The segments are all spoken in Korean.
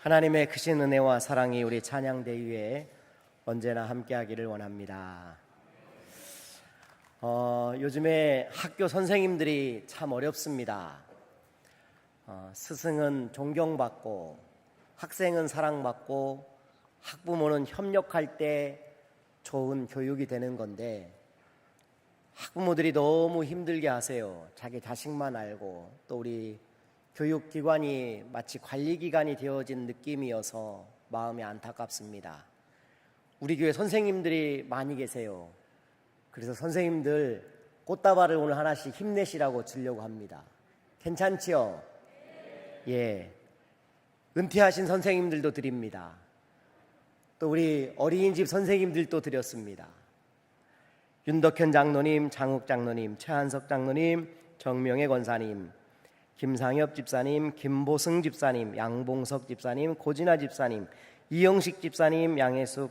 하나님의 크신 은혜와 사랑이 우리 찬양대 위에 언제나 함께하기를 원합니다. 요즘에 학교 선생님들이 참 어렵습니다. 스승은 존경받고 학생은 사랑받고 학부모는 협력할 때 좋은 교육이 되는 건데, 학부모들이 너무 힘들게 하세요. 자기 자식만 알고, 또 우리 교육기관이 마치 관리기관이 되어진 느낌이어서 마음이 안타깝습니다. 우리 교회 선생님들이 많이 계세요. 그래서 선생님들 꽃다발을 오늘 하나씩 힘내시라고 주려고 합니다. 괜찮지요? 예. 은퇴하신 선생님들도 드립니다. 또 우리 어린이집 선생님들도 드렸습니다. 윤덕현 장로님, 장욱 장로님, 최한석 장로님, 정명애 권사님, 김상엽 집사님, 김보승 집사님, 양봉석 집사님, 고진아 집사님, 이영식 집사님, 양혜숙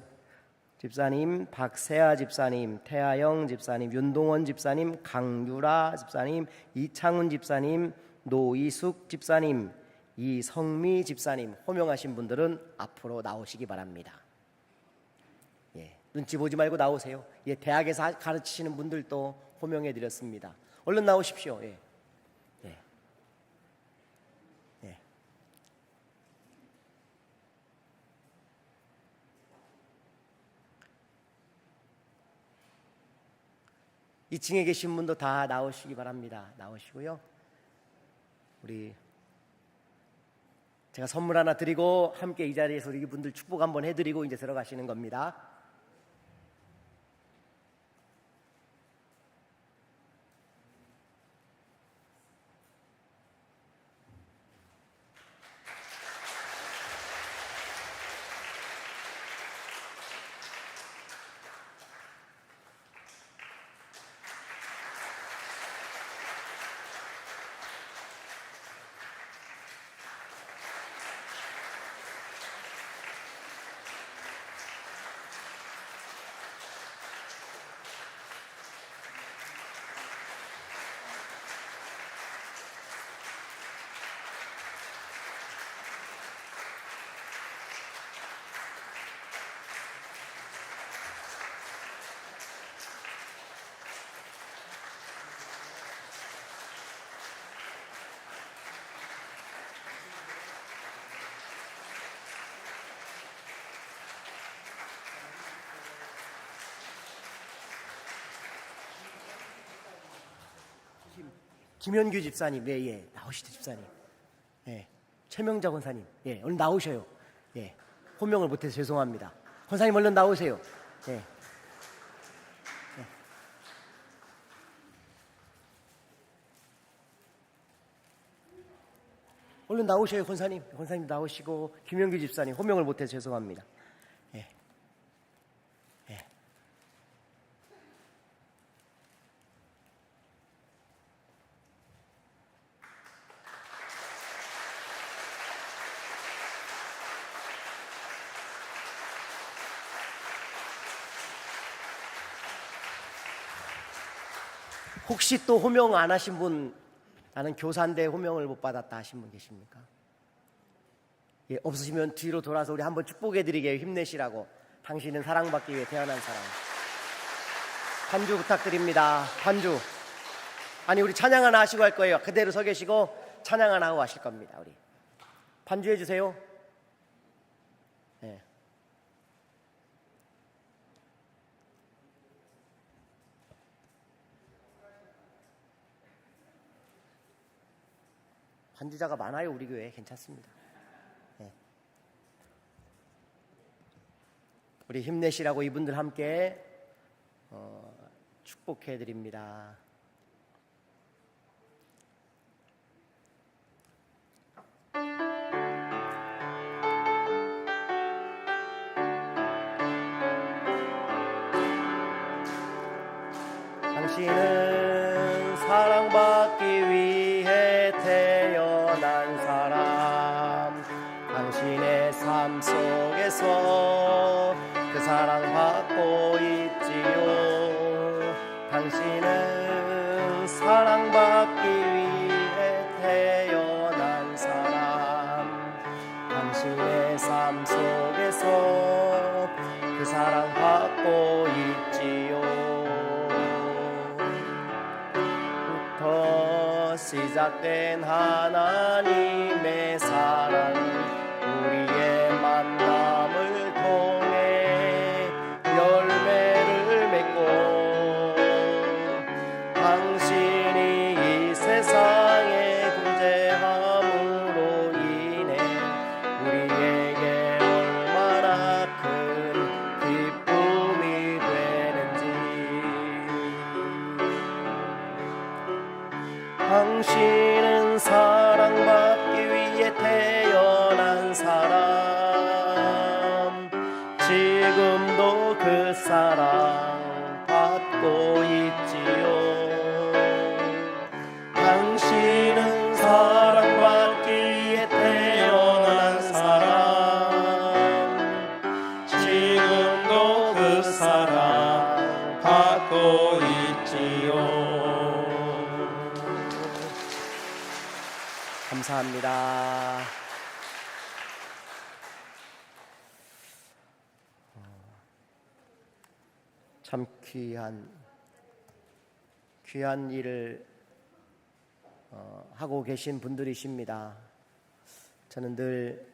집사님, 박세아 집사님, 태아영 집사님, 윤동원 집사님, 강유라 집사님, 이창훈 집사님, 노이숙 집사님, 이성미 집사님, 호명하신 분들은 앞으로 나오시기 바랍니다. 예, 눈치 보지 말고 나오세요. 예, 대학에서 가르치시는 분들도 호명해 드렸습니다. 얼른 나오십시오. 예. 예. 2층에 계신 분도 다 나오시기 바랍니다. 나오시고요. 우리 제가 선물 하나 드리고 함께 이 자리에서 우리 분들 축복 한번 해드리고 이제 들어가시는 겁니다. 김현규 집사님, 예, 나오시죠 집사님. 예, 최명자 권사님, 예, 얼른 나오셔요. 예, 호명을 못해서 죄송합니다. 권사님 얼른 나오세요. 예. 얼른 나오셔요, 권사님. 권사님 나오시고, 김현규 집사님 호명을 못해서 죄송합니다. 예. 예. 혹시 또 호명 안 하신 분, 나는 교사인데 호명을 못 받았다 하신 분 계십니까? 예, 없으시면 뒤로 돌아서 우리 한번 축복해드리게요. 힘내시라고. 당신은 사랑받기 위해 태어난 사람. 반주 부탁드립니다. 반주. 아니, 우리 찬양 하나 하시고 할 거예요. 그대로 서 계시고 찬양 하나 하고 하실 겁니다. 우리 반주해 주세요. 예. 반주자가 많아요. 우리 교회 괜찮습니다. 네. 우리 힘내시라고 이분들 함께 축복해 드립니다. 당신은 사랑받기 위해 태어난 사람. 당신의 삶 속에서 그 사랑받고 있지요. 당신은 사랑받기 위해 태어난 사람. 당신의 시작된 하나님의 사랑, 우리의 만남을 통해 열매를 맺고 당신이 이 세상에 존재함으로 인해 우리에게 얼마나 큰 기쁨이 되는지. 당신은 사랑받기 위해 태어난 사람, 지금도 그 사랑 받고 있지요. 당신은 사랑받기 위해 태어난 사람, 지금도 그 사랑 받고 있지요. 감사합니다. 참 귀한 일을 하고 계신 분들이십니다. 저는 늘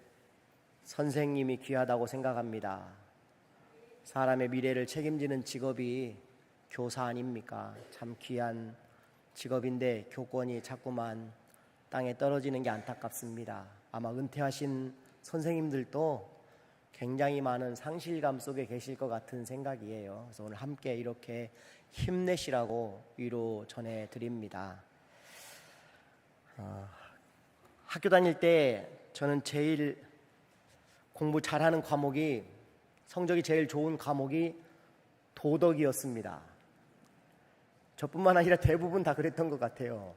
선생님이 귀하다고 생각합니다. 사람의 미래를 책임지는 직업이 교사 아닙니까? 참 귀한 직업인데 교권이 자꾸만 땅에 떨어지는 게 안타깝습니다. 아마 은퇴하신 선생님들도 굉장히 많은 상실감 속에 계실 것 같은 생각이에요. 그래서 오늘 함께 이렇게 힘내시라고 위로 전해드립니다. 학교 다닐 때 저는 제일 공부 잘하는 과목이, 성적이 제일 좋은 과목이 도덕이었습니다. 저뿐만 아니라 대부분 다 그랬던 것 같아요.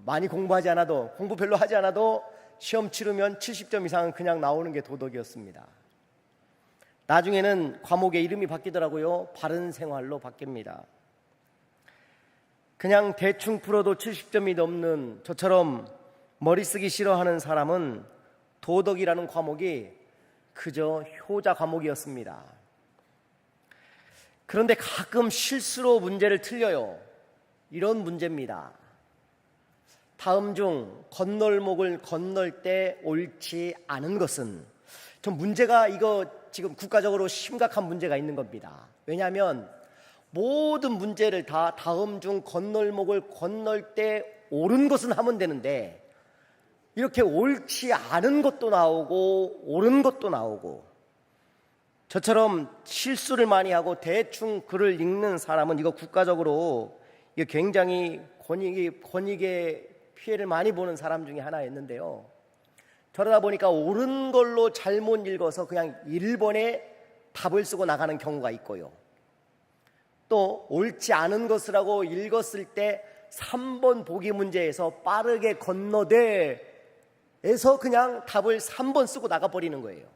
많이 공부하지 않아도, 공부 별로 하지 않아도 시험 치르면 70점 이상은 그냥 나오는 게 도덕이었습니다. 나중에는 과목의 이름이 바뀌더라고요. 바른 생활로 바뀝니다. 그냥 대충 풀어도 70점이 넘는 저처럼 머리 쓰기 싫어하는 사람은 도덕이라는 과목이 그저 효자 과목이었습니다. 그런데 가끔 실수로 문제를 틀려요. 이런 문제입니다. 다음 중 건널목을 건널 때 옳지 않은 것은, 전 문제가 이거 지금 국가적으로 심각한 문제가 있는 겁니다. 왜냐하면 모든 문제를 다 다음 중 건널목을 건널 때 옳은 것은 하면 되는데 이렇게 옳지 않은 것도 나오고 옳은 것도 나오고, 저처럼 실수를 많이 하고 대충 글을 읽는 사람은 이거 국가적으로 이거 굉장히 권익의 피해를 많이 보는 사람 중에 하나였는데요. 저러다 보니까 옳은 걸로 잘못 읽어서 그냥 1번에 답을 쓰고 나가는 경우가 있고요. 또 옳지 않은 것을 하고 읽었을 때 3번 보기 문제에서 빠르게 건너대에서 그냥 답을 3번 쓰고 나가버리는 거예요.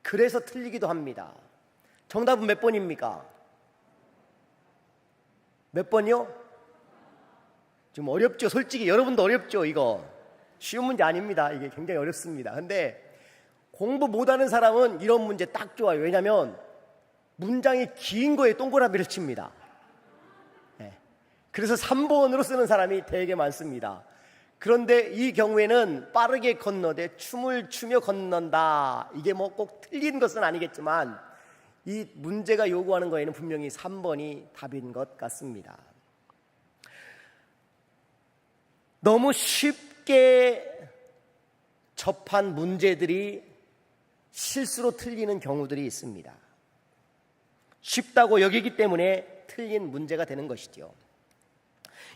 그래서 틀리기도 합니다. 정답은 몇 번입니까? 몇 번이요? 좀 어렵죠? 솔직히 여러분도 어렵죠? 이거 쉬운 문제 아닙니다. 이게 굉장히 어렵습니다. 근데 공부 못하는 사람은 이런 문제 딱 좋아요. 왜냐하면 문장이 긴 거에 동그라미를 칩니다. 네. 그래서 3번으로 쓰는 사람이 되게 많습니다. 그런데 이 경우에는 빠르게 건너되 춤을 추며 건넌다. 이게 뭐 꼭 틀린 것은 아니겠지만 이 문제가 요구하는 거에는 분명히 3번이 답인 것 같습니다. 너무 쉽게 접한 문제들이 실수로 틀리는 경우들이 있습니다. 쉽다고 여기기 때문에 틀린 문제가 되는 것이죠.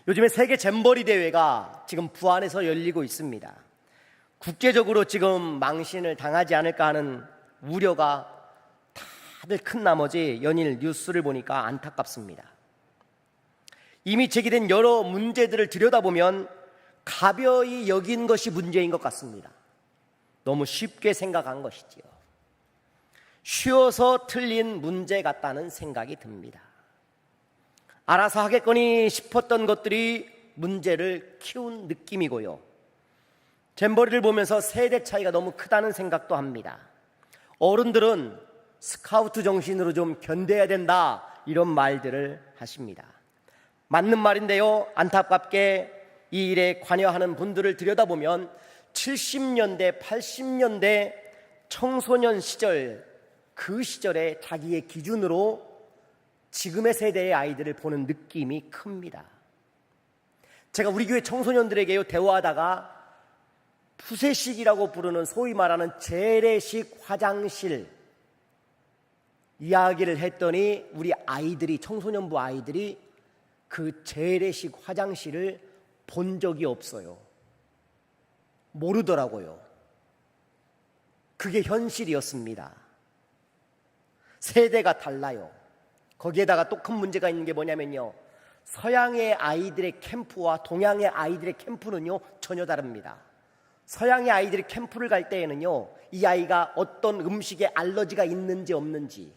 요즘에 세계 잼버리 대회가 지금 부안에서 열리고 있습니다. 국제적으로 지금 망신을 당하지 않을까 하는 우려가 다들 큰 나머지 연일 뉴스를 보니까 안타깝습니다. 이미 제기된 여러 문제들을 들여다보면 가벼이 여긴 것이 문제인 것 같습니다. 너무 쉽게 생각한 것이지요. 쉬워서 틀린 문제 같다는 생각이 듭니다. 알아서 하겠거니 싶었던 것들이 문제를 키운 느낌이고요. 잼버리를 보면서 세대 차이가 너무 크다는 생각도 합니다. 어른들은 스카우트 정신으로 좀 견뎌야 된다, 이런 말들을 하십니다. 맞는 말인데요, 안타깝게 이 일에 관여하는 분들을 들여다보면 70년대, 80년대 청소년 시절, 그 시절에 자기의 기준으로 지금의 세대의 아이들을 보는 느낌이 큽니다. 제가 우리 교회 청소년들에게요, 대화하다가 푸세식이라고 부르는 소위 말하는 재래식 화장실 이야기를 했더니 우리 아이들이, 청소년부 아이들이 그 재래식 화장실을 본 적이 없어요. 모르더라고요. 그게 현실이었습니다. 세대가 달라요. 거기에다가 또 큰 문제가 있는 게 뭐냐면요, 서양의 아이들의 캠프와 동양의 아이들의 캠프는요 전혀 다릅니다. 서양의 아이들이 캠프를 갈 때에는요, 이 아이가 어떤 음식에 알러지가 있는지 없는지,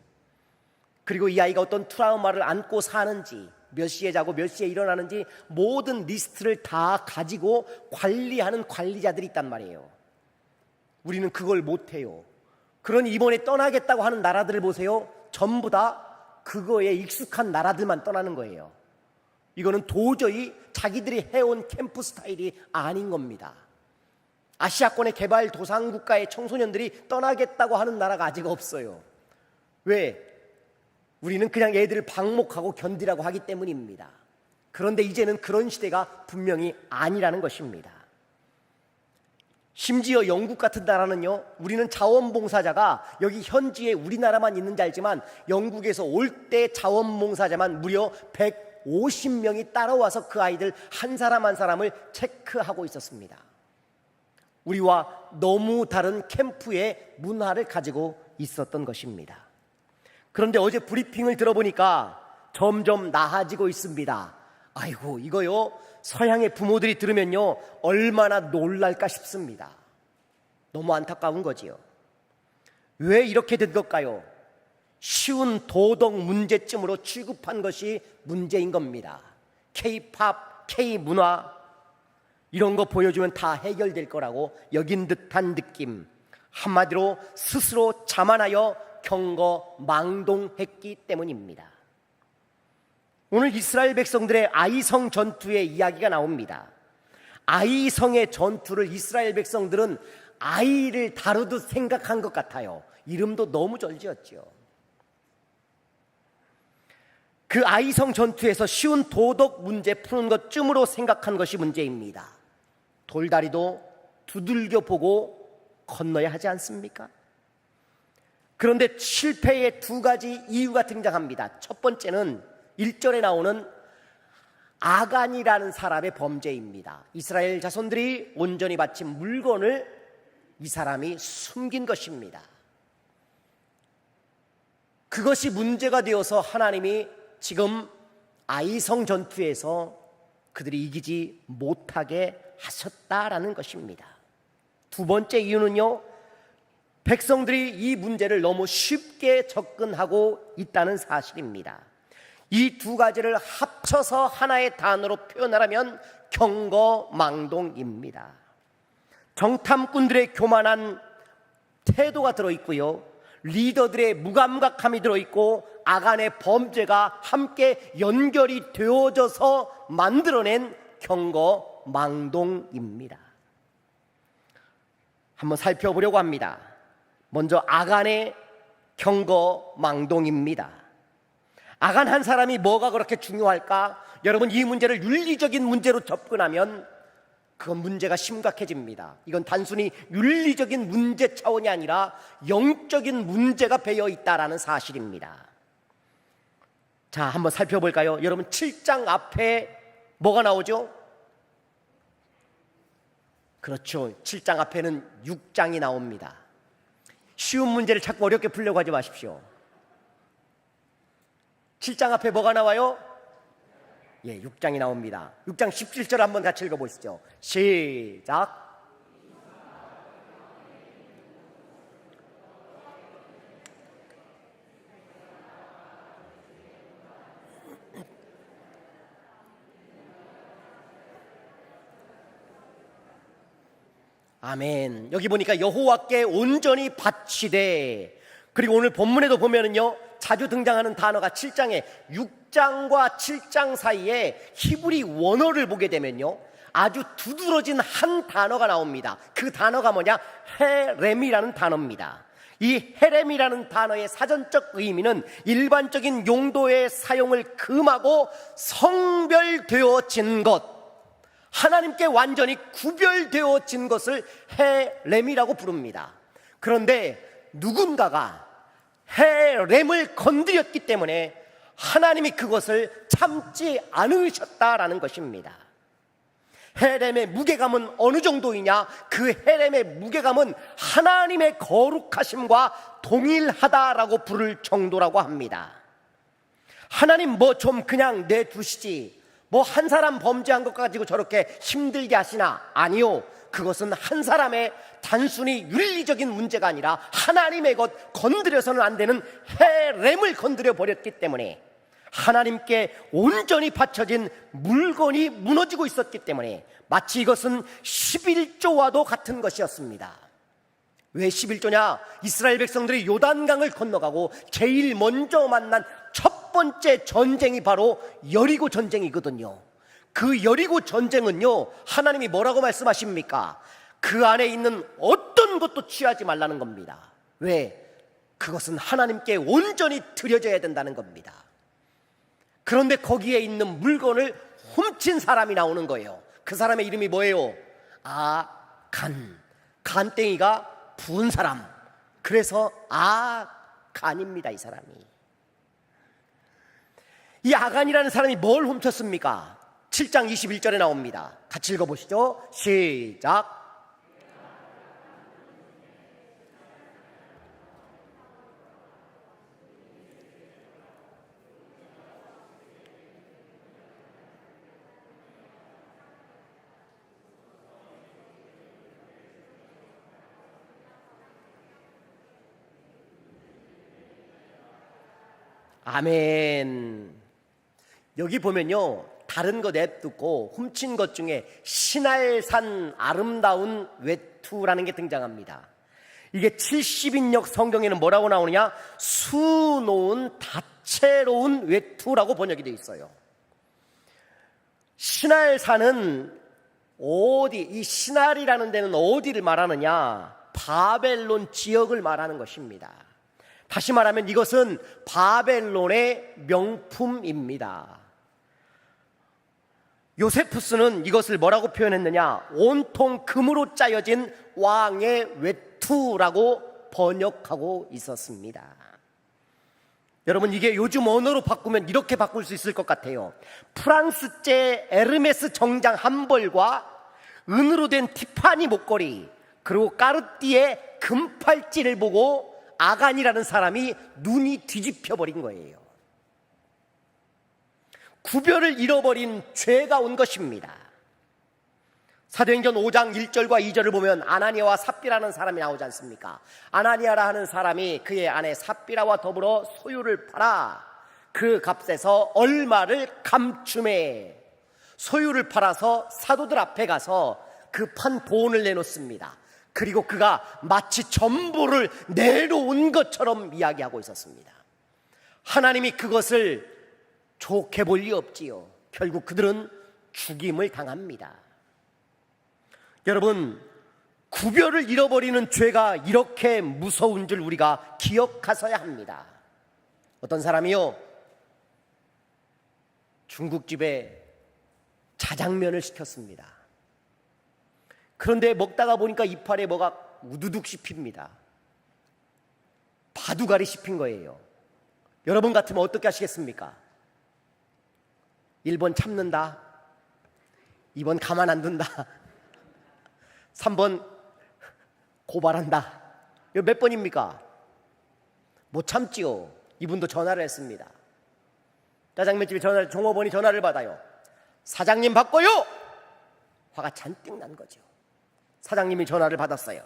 그리고 이 아이가 어떤 트라우마를 안고 사는지, 몇 시에 자고 몇 시에 일어나는지 모든 리스트를 다 가지고 관리하는 관리자들이 있단 말이에요. 우리는 그걸 못해요. 그러니 이번에 떠나겠다고 하는 나라들을 보세요. 전부 다 그거에 익숙한 나라들만 떠나는 거예요. 이거는 도저히 자기들이 해온 캠프 스타일이 아닌 겁니다. 아시아권의 개발도상국가의 청소년들이 떠나겠다고 하는 나라가 아직 없어요. 왜? 우리는 그냥 애들을 방목하고 견디라고 하기 때문입니다. 그런데 이제는 그런 시대가 분명히 아니라는 것입니다. 심지어 영국 같은 나라는요, 우리는 자원봉사자가 여기 현지에 우리나라만 있는지 알지만 영국에서 올 때 자원봉사자만 무려 150명이 따라와서 그 아이들 한 사람 한 사람을 체크하고 있었습니다. 우리와 너무 다른 캠프의 문화를 가지고 있었던 것입니다. 그런데 어제 브리핑을 들어보니까 점점 나아지고 있습니다. 아이고, 이거요, 서양의 부모들이 들으면요 얼마나 놀랄까 싶습니다. 너무 안타까운 거지요. 왜 이렇게 된 걸까요? 쉬운 도덕 문제점으로 취급한 것이 문제인 겁니다. K-팝, K-문화 이런 거 보여주면 다 해결될 거라고 여긴 듯한 느낌. 한마디로 스스로 자만하여 경거망동했기 때문입니다. 오늘 이스라엘 백성들의 아이성 전투의 이야기가 나옵니다. 아이성의 전투를 이스라엘 백성들은 아이를 다루듯 생각한 것 같아요. 이름도 너무 절지었죠. 그 아이성 전투에서 쉬운 도덕 문제 푸는 것쯤으로 생각한 것이 문제입니다. 돌다리도 두들겨 보고 건너야 하지 않습니까? 그런데 실패의 두 가지 이유가 등장합니다. 첫 번째는 1절에 나오는 아간이라는 사람의 범죄입니다. 이스라엘 자손들이 온전히 바친 물건을 이 사람이 숨긴 것입니다. 그것이 문제가 되어서 하나님이 지금 아이성 전투에서 그들이 이기지 못하게 하셨다라는 것입니다. 두 번째 이유는요, 백성들이 이 문제를 너무 쉽게 접근하고 있다는 사실입니다. 이 두 가지를 합쳐서 하나의 단어로 표현하라면 경거망동입니다. 정탐꾼들의 교만한 태도가 들어있고요, 리더들의 무감각함이 들어있고, 아간의 범죄가 함께 연결이 되어져서 만들어낸 경거망동입니다. 한번 살펴보려고 합니다. 먼저 아간의 경거망동입니다. 아간 한 사람이 뭐가 그렇게 중요할까? 여러분, 이 문제를 윤리적인 문제로 접근하면 그건 문제가 심각해집니다. 이건 단순히 윤리적인 문제 차원이 아니라 영적인 문제가 배어 있다라는 사실입니다. 자, 한번 살펴볼까요? 여러분, 7장 앞에 뭐가 나오죠? 그렇죠. 7장 앞에는 6장이 나옵니다. 쉬운 문제를 자꾸 어렵게 풀려고 하지 마십시오. 7장 앞에 뭐가 나와요? 6장이 나옵니다. 6장 17절 한번 같이 읽어보시죠. 시작. 아멘. 여기 보니까 여호와께 온전히 바치되, 그리고 오늘 본문에도 보면은요, 자주 등장하는 단어가 7장에 6장과 7장 사이에 히브리 원어를 보게 되면요, 아주 두드러진 한 단어가 나옵니다. 그 단어가 뭐냐? 헤렘이라는 단어입니다. 이 헤렘이라는 단어의 사전적 의미는 일반적인 용도의 사용을 금하고 성별되어진 것, 하나님께 완전히 구별되어진 것을 헤렘이라고 부릅니다. 그런데 누군가가 헤렘을 건드렸기 때문에 하나님이 그것을 참지 않으셨다라는 것입니다. 헤렘의 무게감은 어느 정도이냐? 그 헤렘의 무게감은 하나님의 거룩하심과 동일하다라고 부를 정도라고 합니다. 하나님 뭐 좀 그냥 내두시지, 뭐 한 사람 범죄한 것 가지고 저렇게 힘들게 하시나? 아니요, 그것은 한 사람의 단순히 윤리적인 문제가 아니라 하나님의 것, 건드려서는 안 되는 헤렘을 건드려 버렸기 때문에, 하나님께 온전히 바쳐진 물건이 무너지고 있었기 때문에 마치 이것은 11조와도 같은 것이었습니다. 왜 11조냐? 이스라엘 백성들이 요단강을 건너가고 제일 먼저 만난 첫 번째 전쟁이 바로 여리고 전쟁이거든요. 그 여리고 전쟁은요, 하나님이 뭐라고 말씀하십니까? 그 안에 있는 어떤 것도 취하지 말라는 겁니다. 왜? 그것은 하나님께 온전히 드려져야 된다는 겁니다. 그런데 거기에 있는 물건을 훔친 사람이 나오는 거예요. 그 사람의 이름이 뭐예요? 간땡이가 부은 사람. 그래서 간입니다, 이 사람이. 이 아간이라는 사람이 뭘 훔쳤습니까? 7장 21절에 나옵니다. 같이 읽어보시죠. 시작. 아멘. 여기 보면요, 다른 거 냅두고 훔친 것 중에 신할산 아름다운 외투라는 게 등장합니다. 이게 70인역 성경에는 뭐라고 나오느냐? 수놓은 다채로운 외투라고 번역이 되어 있어요. 신할산은 이 신할이라는 데는 어디를 말하느냐? 바벨론 지역을 말하는 것입니다. 다시 말하면 이것은 바벨론의 명품입니다. 요세푸스는 이것을 뭐라고 표현했느냐? 온통 금으로 짜여진 왕의 외투라고 번역하고 있었습니다. 여러분, 이게 요즘 언어로 바꾸면 이렇게 바꿀 수 있을 것 같아요. 프랑스제 에르메스 정장 한 벌과 은으로 된 티파니 목걸이, 그리고 까르띠에 금팔찌를 보고 아간이라는 사람이 눈이 뒤집혀 버린 거예요. 구별을 잃어버린 죄가 온 것입니다. 사도행전 5장 1절과 2절을 보면 아나니아와 삽비라는 사람이 나오지 않습니까? 아나니아라 하는 사람이 그의 아내 삽비라와 더불어 소유를 팔아 그 값에서 얼마를 감춤해 소유를 팔아서 사도들 앞에 가서 그 판 보온을 내놓습니다. 그리고 그가 마치 전부를 내놓은 것처럼 이야기하고 있었습니다. 하나님이 그것을 좋게 볼 리 없지요. 결국 그들은 죽임을 당합니다. 여러분, 구별을 잃어버리는 죄가 이렇게 무서운 줄 우리가 기억하셔야 합니다. 어떤 사람이요, 중국집에 자장면을 시켰습니다. 그런데 먹다가 보니까 이파리에 뭐가 우두둑 씹힙니다. 바두갈이 씹힌 거예요. 여러분 같으면 어떻게 하시겠습니까? 1번 참는다, 2번 가만 안 둔다, 3번 고발한다. 이거 몇 번입니까? 못 참지요. 이분도 전화를 했습니다. 짜장면집에 종업원이 전화를 받아요. 사장님 바꿔요! 화가 잔뜩 난 거죠. 사장님이 전화를 받았어요.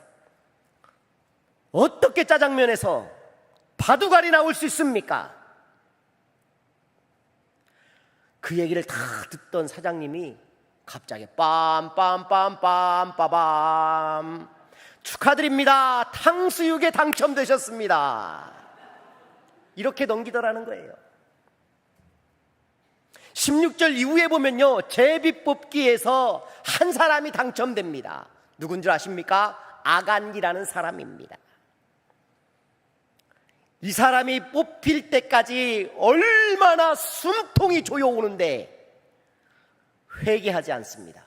어떻게 짜장면에서 바두갈이 나올 수 있습니까? 그 얘기를 다 듣던 사장님이 갑자기 빰빰빰빰빰빰, 축하드립니다, 탕수육에 당첨되셨습니다, 이렇게 넘기더라는 거예요. 16절 이후에 보면요, 제비뽑기에서 한 사람이 당첨됩니다. 누군 줄 아십니까? 아간이라는 사람입니다. 이 사람이 뽑힐 때까지 얼마나 숨통이 조여오는데 회개하지 않습니다.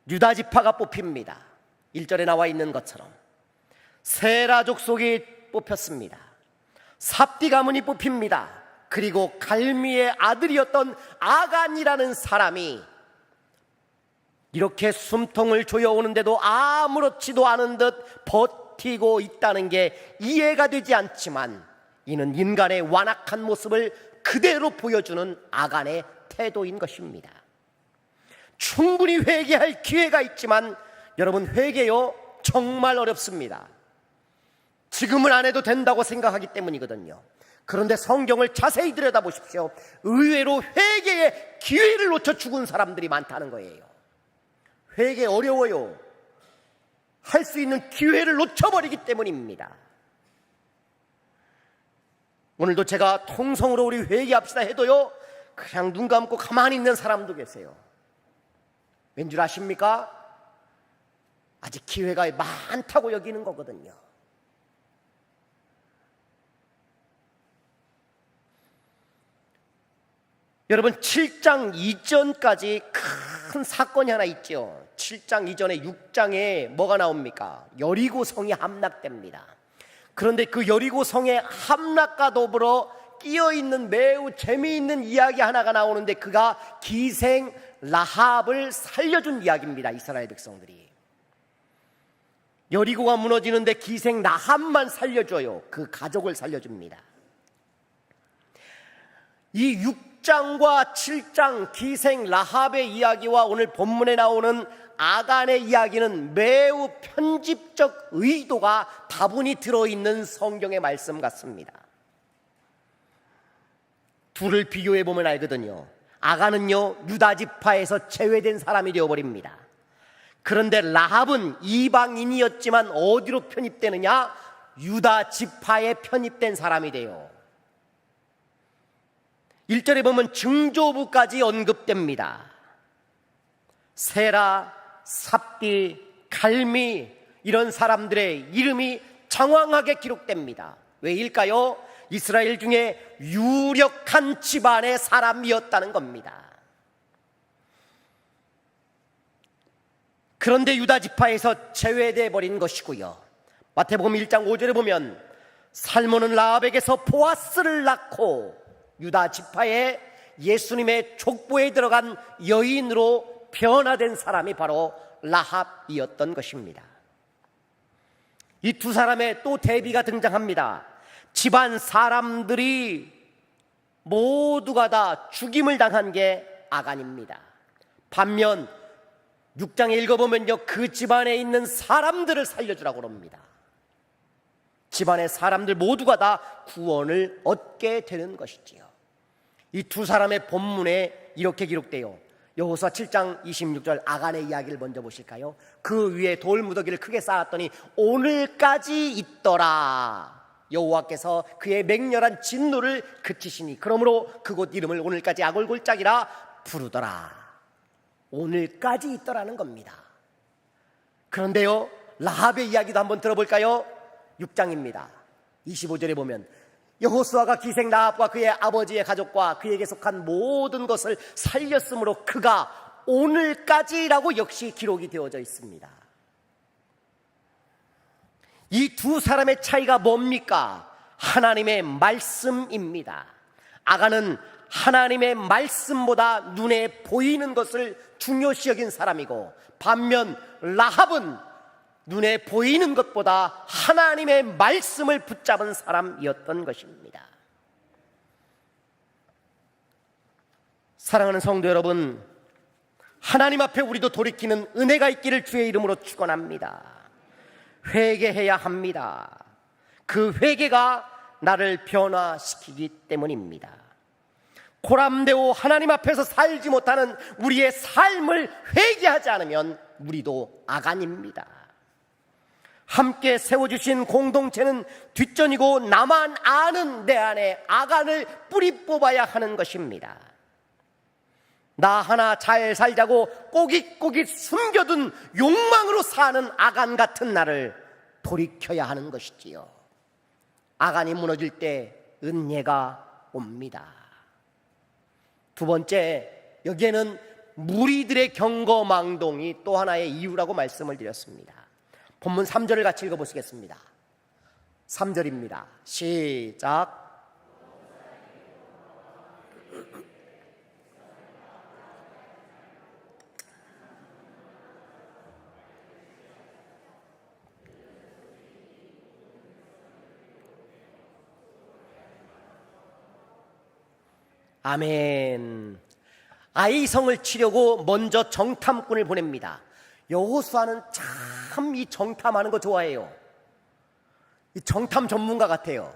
유다 지파가 뽑힙니다. 1절에 나와 있는 것처럼 세라 족속이 뽑혔습니다. 삽디 가문이 뽑힙니다. 그리고 갈미의 아들이었던 아간이라는 사람이 이렇게 숨통을 조여오는데도 아무렇지도 않은 듯 버티고 있다는 게 이해가 되지 않지만, 이는 인간의 완악한 모습을 그대로 보여주는 아간의 태도인 것입니다. 충분히 회개할 기회가 있지만 여러분, 회개요 정말 어렵습니다. 지금은 안 해도 된다고 생각하기 때문이거든요. 그런데 성경을 자세히 들여다보십시오. 의외로 회개의 기회를 놓쳐 죽은 사람들이 많다는 거예요. 회개 어려워요. 할 수 있는 기회를 놓쳐버리기 때문입니다. 오늘도 제가 통성으로 우리 회개합시다 해도요, 그냥 눈 감고 가만히 있는 사람도 계세요. 왠 줄 아십니까? 아직 기회가 많다고 여기는 거거든요. 여러분, 7장 이전까지 큰 사건이 하나 있죠. 7장 이전에 6장에 뭐가 나옵니까? 여리고 성이 함락됩니다. 그런데 그 여리고 성의 함락과 더불어 끼어있는 매우 재미있는 이야기 하나가 나오는데, 그가 기생 라합을 살려준 이야기입니다. 이스라엘 백성들이 여리고가 무너지는데 기생 라합만 살려줘요. 그 가족을 살려줍니다. 이 6장과 7장 기생 라합의 이야기와 오늘 본문에 나오는 아간의 이야기는 매우 편집적 의도가 다분히 들어있는 성경의 말씀 같습니다. 둘을 비교해 보면 알거든요. 아간은요, 유다 지파에서 제외된 사람이 되어버립니다. 그런데 라합은 이방인이었지만 어디로 편입되느냐? 유다 지파에 편입된 사람이 돼요. 1절에 보면 증조부까지 언급됩니다. 세라, 삽디, 갈미, 이런 사람들의 이름이 장황하게 기록됩니다. 왜일까요? 이스라엘 중에 유력한 집안의 사람이었다는 겁니다. 그런데 유다 지파에서 제외돼 버린 것이고요. 마태복음 1장 5절에 보면 살몬은 라합에게서 보아스를 낳고 유다 지파의 예수님의 족보에 들어간 여인으로 변화된 사람이 바로 라합이었던 것입니다. 이 두 사람의 또 대비가 등장합니다. 집안 사람들이 모두가 다 죽임을 당한 게 아간입니다. 반면 6장에 읽어보면요, 그 집안에 있는 사람들을 살려주라고 합니다. 집안의 사람들 모두가 다 구원을 얻게 되는 것이지요. 이 두 사람의 본문에 이렇게 기록돼요. 여호수아 7장 26절 아간의 이야기를 먼저 보실까요? 그 위에 돌무더기를 크게 쌓았더니 오늘까지 있더라. 여호와께서 그의 맹렬한 진노를 그치시니 그러므로 그곳 이름을 오늘까지 아골골짝이라 부르더라. 오늘까지 있더라는 겁니다. 그런데요, 라합의 이야기도 한번 들어볼까요? 6장입니다. 25절에 보면 여호수아가 기생 라합과 그의 아버지의 가족과 그에게 속한 모든 것을 살렸으므로 그가 오늘까지라고 역시 기록이 되어져 있습니다. 이 두 사람의 차이가 뭡니까? 하나님의 말씀입니다. 아간은 하나님의 말씀보다 눈에 보이는 것을 중요시 여긴 사람이고, 반면 라합은 눈에 보이는 것보다 하나님의 말씀을 붙잡은 사람이었던 것입니다. 사랑하는 성도 여러분, 하나님 앞에 우리도 돌이키는 은혜가 있기를 주의 이름으로 축원합니다. 회개해야 합니다. 그 회개가 나를 변화시키기 때문입니다. 고람되고 하나님 앞에서 살지 못하는 우리의 삶을 회개하지 않으면 우리도 아간입니다. 함께 세워주신 공동체는 뒷전이고 나만 아는 내 안에 아간을 뿌리 뽑아야 하는 것입니다. 나 하나 잘 살자고 꼬깃꼬깃 숨겨둔 욕망으로 사는 아간 같은 나를 돌이켜야 하는 것이지요. 아간이 무너질 때 은혜가 옵니다. 두 번째, 여기에는 무리들의 경거망동이 또 하나의 이유라고 말씀을 드렸습니다. 본문 3절을 같이 읽어보시겠습니다. 3절입니다. 시작. 아멘. 아이성을 치려고 먼저 정탐꾼을 보냅니다. 여호수아는 참 이 정탐하는 거 좋아해요. 이 정탐 전문가 같아요.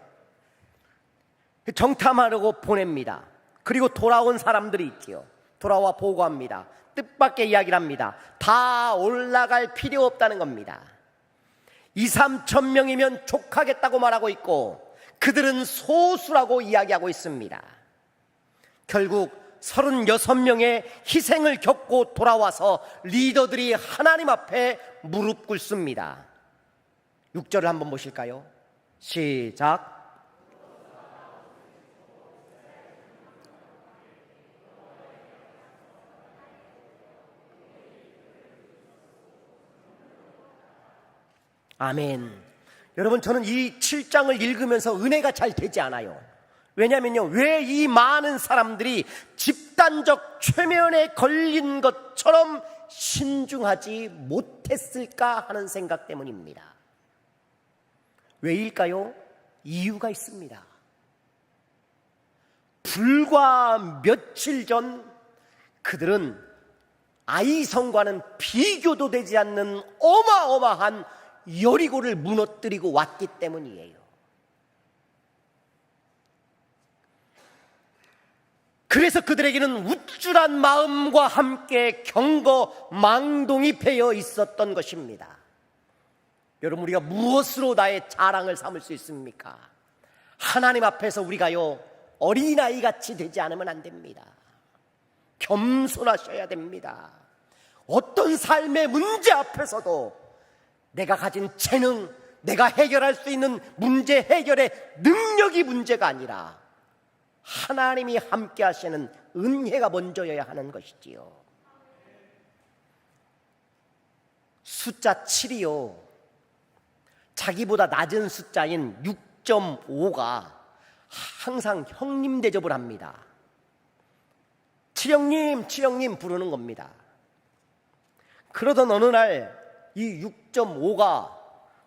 정탐하려고 보냅니다. 그리고 돌아온 사람들이 있지요. 돌아와 보고합니다. 뜻밖의 이야기를 합니다. 다 올라갈 필요 없다는 겁니다. 2-3천 명이면 족하겠다고 말하고 있고 그들은 소수라고 이야기하고 있습니다. 결국 36명의 희생을 겪고 돌아와서 리더들이 하나님 앞에 무릎 꿇습니다. 6절을 한번 보실까요? 시작. 아멘. 여러분, 저는 이 7장을 읽으면서 은혜가 잘 되지 않아요. 왜냐면요, 왜 이 많은 사람들이 집단적 최면에 걸린 것처럼 신중하지 못했을까 하는 생각 때문입니다. 왜일까요? 이유가 있습니다. 불과 며칠 전 그들은 아이성과는 비교도 되지 않는 어마어마한 여리고를 무너뜨리고 왔기 때문이에요. 그래서 그들에게는 우쭐한 마음과 함께 경거망동이 배어 있었던 것입니다. 여러분, 우리가 무엇으로 나의 자랑을 삼을 수 있습니까? 하나님 앞에서 우리가요, 어린아이같이 되지 않으면 안 됩니다. 겸손하셔야 됩니다. 어떤 삶의 문제 앞에서도 내가 가진 재능, 내가 해결할 수 있는 문제 해결의 능력이 문제가 아니라 하나님이 함께 하시는 은혜가 먼저여야 하는 것이지요. 숫자 7이요, 자기보다 낮은 숫자인 6.5가 항상 형님 대접을 합니다. 칠형님, 칠형님 부르는 겁니다. 그러던 어느 날 이 6.5가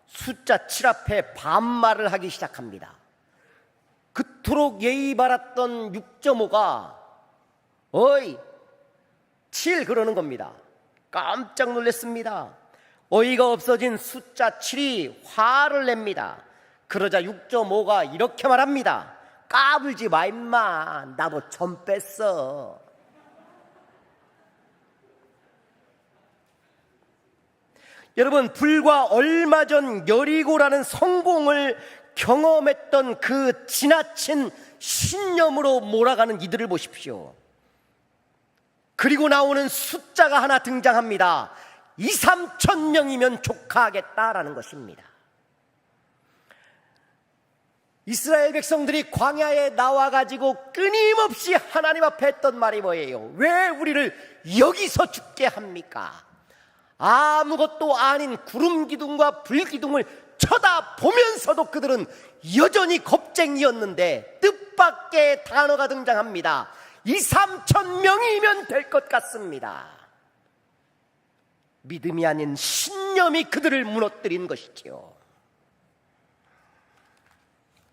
숫자 7 앞에 반말을 하기 시작합니다. 그토록 예의 바랐던 6.5가 어이 7 그러는 겁니다. 깜짝 놀랐습니다. 어이가 없어진 숫자 7이 화를 냅니다. 그러자 6.5가 이렇게 말합니다. 까불지 마 임마, 나도 점 뺐어. 여러분, 불과 얼마 전 여리고라는 성공을 경험했던 그 지나친 신념으로 몰아가는 이들을 보십시오. 그리고 나오는 숫자가 하나 등장합니다. 2-3천 명이면 족하겠다라는 것입니다. 이스라엘 백성들이 광야에 나와가지고 끊임없이 하나님 앞에 했던 말이 뭐예요? 왜 우리를 여기서 죽게 합니까? 아무것도 아닌 구름 기둥과 불 기둥을 쳐다보면서도 그들은 여전히 겁쟁이였는데 뜻밖의 단어가 등장합니다. 2-3천 명이면 될 것 같습니다. 믿음이 아닌 신념이 그들을 무너뜨린 것이지요.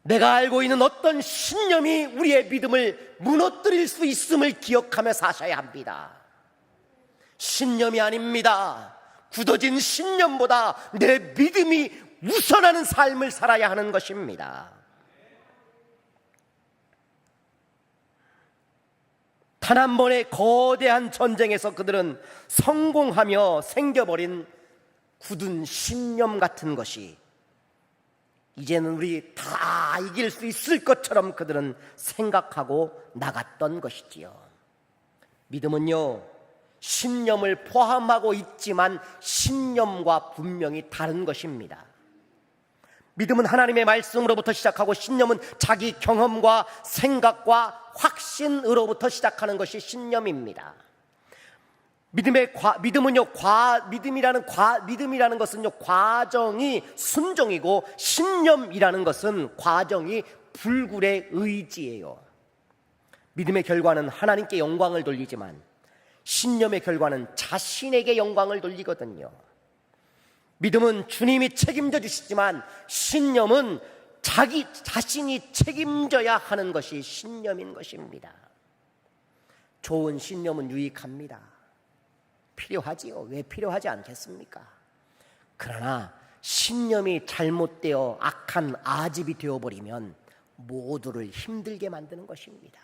내가 알고 있는 어떤 신념이 우리의 믿음을 무너뜨릴 수 있음을 기억하며 사셔야 합니다. 신념이 아닙니다. 굳어진 신념보다 내 믿음이 우선하는 삶을 살아야 하는 것입니다. 단 한 번의 거대한 전쟁에서 그들은 성공하며 생겨버린 굳은 신념 같은 것이 이제는 우리 다 이길 수 있을 것처럼 그들은 생각하고 나갔던 것이지요. 믿음은요, 신념을 포함하고 있지만 신념과 분명히 다른 것입니다. 믿음은 하나님의 말씀으로부터 시작하고 신념은 자기 경험과 생각과 확신으로부터 시작하는 것이 신념입니다. 믿음이라는 것은요, 과정이 순종이고 신념이라는 것은 과정이 불굴의 의지예요. 믿음의 결과는 하나님께 영광을 돌리지만 신념의 결과는 자신에게 영광을 돌리거든요. 믿음은 주님이 책임져 주시지만 신념은 자신이 책임져야 하는 것이 신념인 것입니다. 좋은 신념은 유익합니다. 필요하지요. 왜 필요하지 않겠습니까? 그러나 신념이 잘못되어 악한 아집이 되어버리면 모두를 힘들게 만드는 것입니다.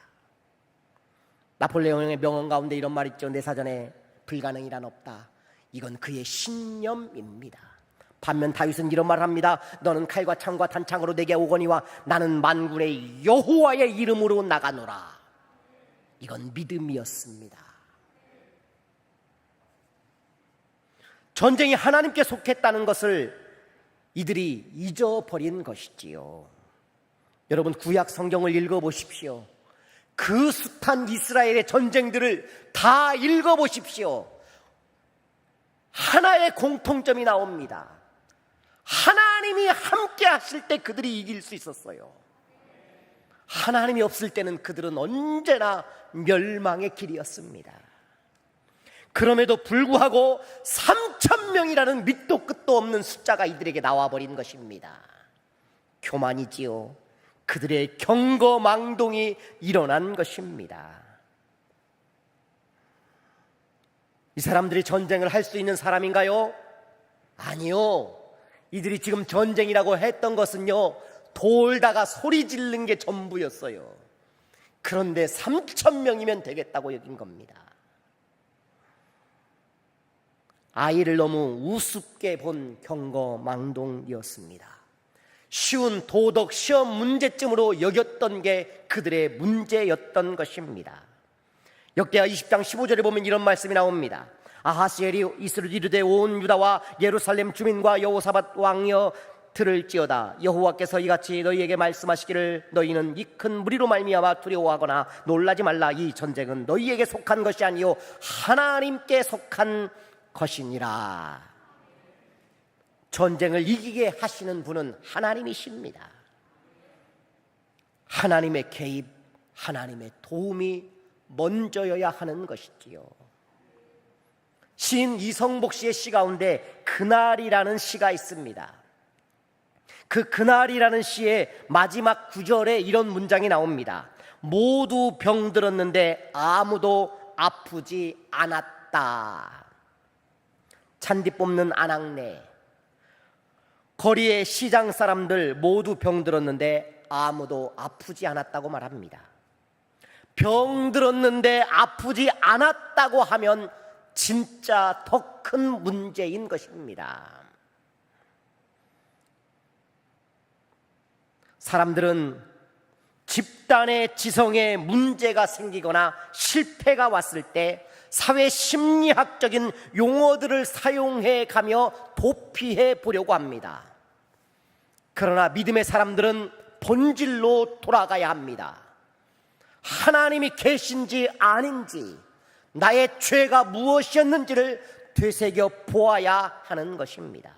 나폴레옹의 명언 가운데 이런 말 있죠. 내 사전에 불가능이란 없다. 이건 그의 신념입니다. 반면 다윗은 이런 말을 합니다. 너는 칼과 창과 단창으로 내게 오거니와 나는 만군의 여호와의 이름으로 나가노라. 이건 믿음이었습니다. 전쟁이 하나님께 속했다는 것을 이들이 잊어버린 것이지요. 여러분, 구약 성경을 읽어보십시오. 그 숱한 이스라엘의 전쟁들을 다 읽어보십시오. 하나의 공통점이 나옵니다. 하나님이 함께 하실 때 그들이 이길 수 있었어요. 하나님이 없을 때는 그들은 언제나 멸망의 길이었습니다. 그럼에도 불구하고 3,000명이라는 밑도 끝도 없는 숫자가 이들에게 나와버린 것입니다. 교만이지요. 그들의 경거망동이 일어난 것입니다. 이 사람들이 전쟁을 할 수 있는 사람인가요? 아니요. 이들이 지금 전쟁이라고 했던 것은요, 돌다가 소리 지르는 게 전부였어요. 그런데 3,000명이면 되겠다고 여긴 겁니다. 아이를 너무 우습게 본 경거망동이었습니다. 쉬운 도덕 시험 문제점으로 여겼던 게 그들의 문제였던 것입니다. 역대하 20장 15절에 보면 이런 말씀이 나옵니다. 아하스엘이 이스를 이르되 온 유다와 예루살렘 주민과 여호사밧 왕이여 들을지어다. 여호와께서 이같이 너희에게 말씀하시기를 너희는 이 큰 무리로 말미암아 두려워하거나 놀라지 말라. 이 전쟁은 너희에게 속한 것이 아니요 하나님께 속한 것이니라. 전쟁을 이기게 하시는 분은 하나님이십니다. 하나님의 개입, 하나님의 도움이 먼저여야 하는 것이지요. 시인 이성복 씨의 시 가운데 그날이라는 시가 있습니다. 그 그날이라는 시의 마지막 구절에 이런 문장이 나옵니다. 모두 병들었는데 아무도 아프지 않았다. 잔디 뽑는 아낙네, 거리의 시장 사람들 모두 병들었는데 아무도 아프지 않았다고 말합니다. 병들었는데 아프지 않았다고 하면 진짜 더 큰 문제인 것입니다. 사람들은 집단의 지성에 문제가 생기거나 실패가 왔을 때 사회 심리학적인 용어들을 사용해 가며 도피해 보려고 합니다. 그러나 믿음의 사람들은 본질로 돌아가야 합니다. 하나님이 계신지 아닌지, 나의 죄가 무엇이었는지를 되새겨 보아야 하는 것입니다.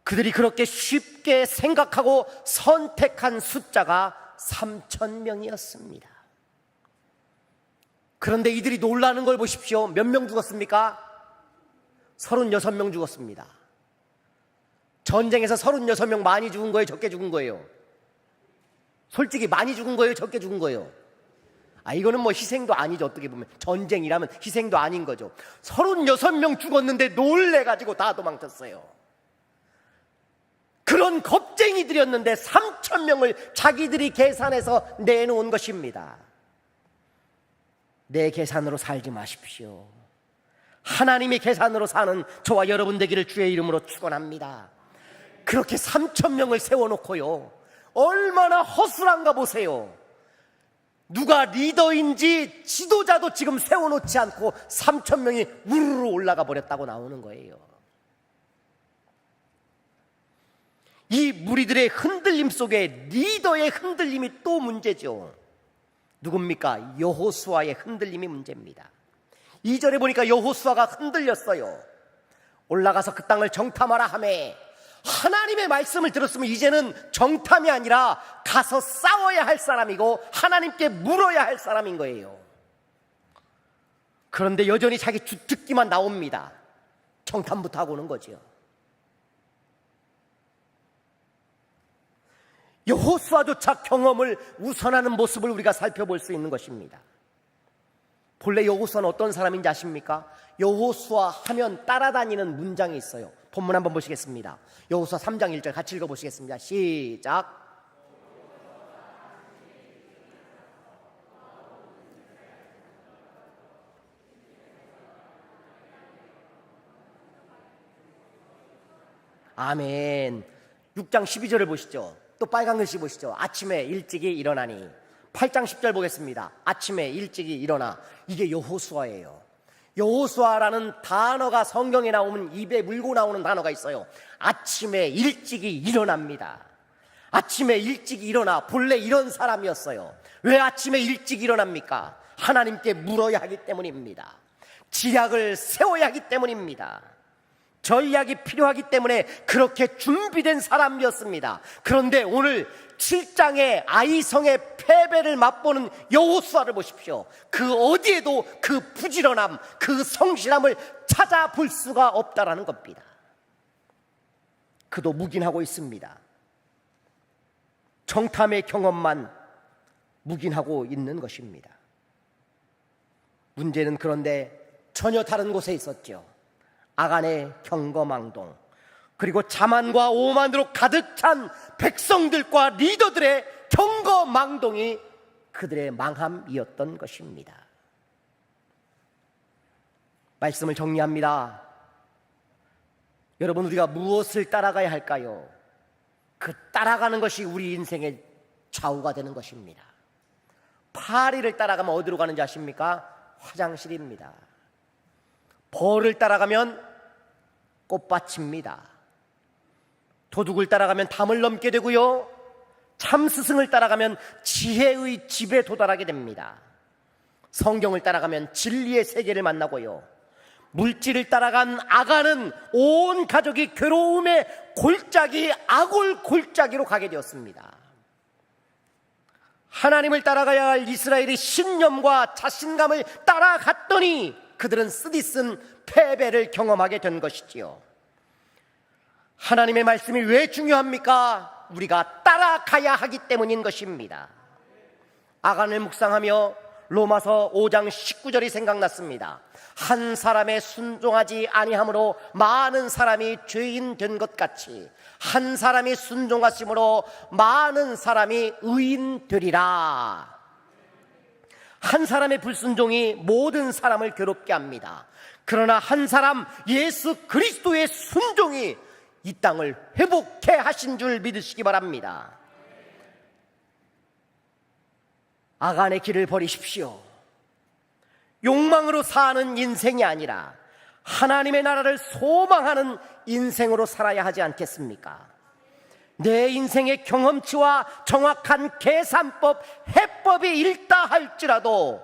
그들이 그렇게 쉽게 생각하고 선택한 숫자가 3,000명이었습니다. 그런데 이들이 놀라는 걸 보십시오. 몇 명 죽었습니까? 36명 죽었습니다. 전쟁에서 36명 많이 죽은 거예요? 적게 죽은 거예요? 솔직히 많이 죽은 거예요? 적게 죽은 거예요? 이거는 뭐 희생도 아니죠. 어떻게 보면 전쟁이라면 희생도 아닌 거죠. 36명 죽었는데 놀래가지고 다 도망쳤어요. 그런 겁쟁이들이었는데 3,000명을 자기들이 계산해서 내놓은 것입니다. 내 계산으로 살지 마십시오. 하나님의 계산으로 사는 저와 여러분 되기를 주의 이름으로 축원합니다. 그렇게 3,000명을 세워놓고요, 얼마나 허술한가 보세요. 누가 리더인지 지도자도 지금 세워놓지 않고 3,000명이 우르르 올라가 버렸다고 나오는 거예요. 이 무리들의 흔들림 속에 리더의 흔들림이 또 문제죠. 누굽니까? 여호수아의 흔들림이 문제입니다. 2절에 보니까 여호수아가 흔들렸어요. 올라가서 그 땅을 정탐하라 하매, 하나님의 말씀을 들었으면 이제는 정탐이 아니라 가서 싸워야 할 사람이고 하나님께 물어야 할 사람인 거예요. 그런데 여전히 자기 주특기만 나옵니다. 정탐부터 하고 오는 거죠. 여호수아조차 경험을 우선하는 모습을 우리가 살펴볼 수 있는 것입니다. 본래 여호수아는 어떤 사람인지 아십니까? 여호수아 하면 따라다니는 문장이 있어요. 본문 한번 보시겠습니다. 여호수아 3장 1절 같이 읽어보시겠습니다. 시작. 아멘. 6장 12절을 보시죠. 또 빨간 글씨 보시죠. 아침에 일찍이 일어나니. 8장 10절 보겠습니다. 아침에 일찍이 일어나. 이게 여호수아예요. 여호수아라는 단어가 성경에 나오면 입에 물고 나오는 단어가 있어요. 아침에 일찍이 일어납니다. 아침에 일찍 일어나. 본래 이런 사람이었어요. 왜 아침에 일찍 일어납니까? 하나님께 물어야 하기 때문입니다. 지략을 세워야 하기 때문입니다. 전략이 필요하기 때문에 그렇게 준비된 사람이었습니다. 그런데 오늘 7장의 아이성의 패배를 맛보는 여호수아를 보십시오. 그 어디에도 그 부지런함, 그 성실함을 찾아볼 수가 없다라는 겁니다. 그도 묵인하고 있습니다. 정탐의 경험만 묵인하고 있는 것입니다. 문제는 그런데 전혀 다른 곳에 있었죠. 아간의 경거망동, 그리고 자만과 오만으로 가득 찬 백성들과 리더들의 경거망동이 그들의 망함이었던 것입니다. 말씀을 정리합니다. 여러분, 우리가 무엇을 따라가야 할까요? 그 따라가는 것이 우리 인생의 좌우가 되는 것입니다. 파리를 따라가면 어디로 가는지 아십니까? 화장실입니다. 벌을 따라가면 꽃밭입니다. 도둑을 따라가면 담을 넘게 되고요, 참스승을 따라가면 지혜의 집에 도달하게 됩니다. 성경을 따라가면 진리의 세계를 만나고요, 물질을 따라간 아간은 온 가족이 괴로움의 골짜기, 아골 골짜기로 가게 되었습니다. 하나님을 따라가야 할 이스라엘이 신념과 자신감을 따라갔더니 그들은 쓰디쓴 패배를 경험하게 된 것이지요. 하나님의 말씀이 왜 중요합니까? 우리가 따라가야 하기 때문인 것입니다. 아간을 묵상하며 로마서 5장 19절이 생각났습니다. 한 사람의 순종하지 아니함으로 많은 사람이 죄인 된 것 같이 한 사람이 순종하심으로 많은 사람이 의인 되리라. 한 사람의 불순종이 모든 사람을 괴롭게 합니다. 그러나 한 사람 예수 그리스도의 순종이 이 땅을 회복해 하신 줄 믿으시기 바랍니다. 아간의 길을 버리십시오. 욕망으로 사는 인생이 아니라 하나님의 나라를 소망하는 인생으로 살아야 하지 않겠습니까? 내 인생의 경험치와 정확한 계산법, 해법이 있다 할지라도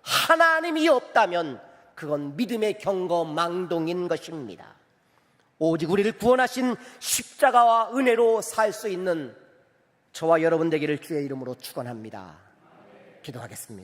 하나님이 없다면 그건 믿음의 경거망동인 것입니다. 오직 우리를 구원하신 십자가와 은혜로 살 수 있는 저와 여러분 되기를 주의 이름으로 축원합니다. 기도하겠습니다.